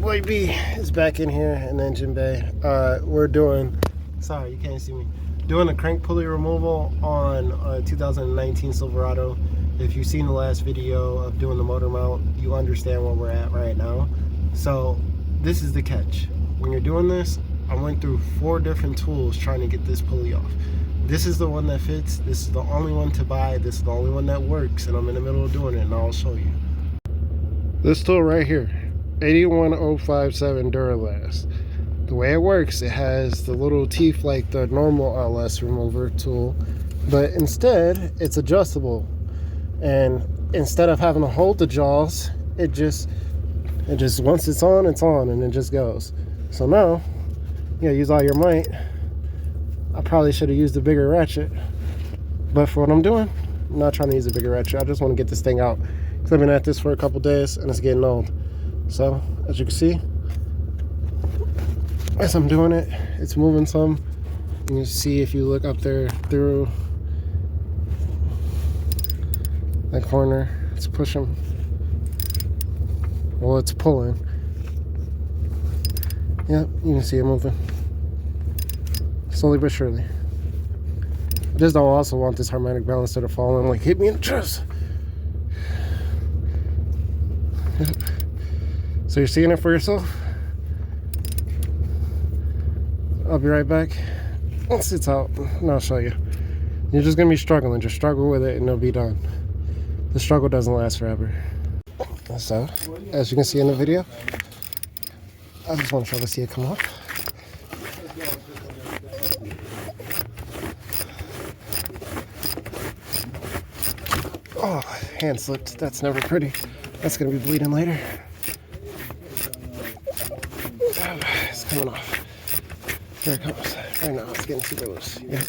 boy B is back in here in the engine bay. We're doing, sorry you can't see me, doing a crank pulley removal on a 2019 Silverado. If you've seen the last video of doing the motor mount, you understand where we're at right now. So this is the catch. When you're doing this, I went through 4 different tools trying to get this pulley off. This is the one that fits. This is the only one to buy. This is the only one that works, and I'm in the middle of doing it, and I'll show you. This tool right here, 81057 Duralast. The way it works, it has the little teeth like the normal LS remover tool, but instead it's adjustable. And instead of having to hold the jaws, it just once it's on, and it just goes. So now you gotta use all your might. I probably should have used a bigger ratchet, but for what I'm doing, I'm not trying to use a bigger ratchet. I just want to get this thing out because I've been at this for a couple days and it's getting old. So as you can see, as I'm doing it, it's moving some. You can see if you look up there through that corner, it's pushing. Well, it's pulling. Yep, you can see it moving. Slowly but surely. I just don't also want this harmonic balancer to fall and like hit me in the chest. Yep. So you're seeing it for yourself? I'll be right back. Once it's out, and I'll show you. You're just gonna be struggling. Just struggle with it and it'll be done. The struggle doesn't last forever. So, as you can see in the video, I just want to try to see it come off. Oh, hand slipped. That's never pretty. That's gonna be bleeding later. It's coming off. Here it comes. Right now, it's getting super loose. Yeah,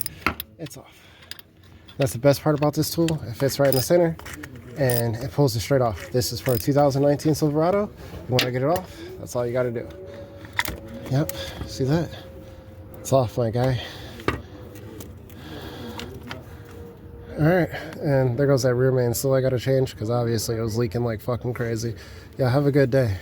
it's off. That's the best part about this tool. It fits right in the center, and it pulls it straight off. This is for a 2019 Silverado. You want to get it off? That's all you got to do. Yep. See that? It's off, my guy. Alright, and there goes that rear main. Still I gotta change because obviously it was leaking like fucking crazy. Yeah, have a good day.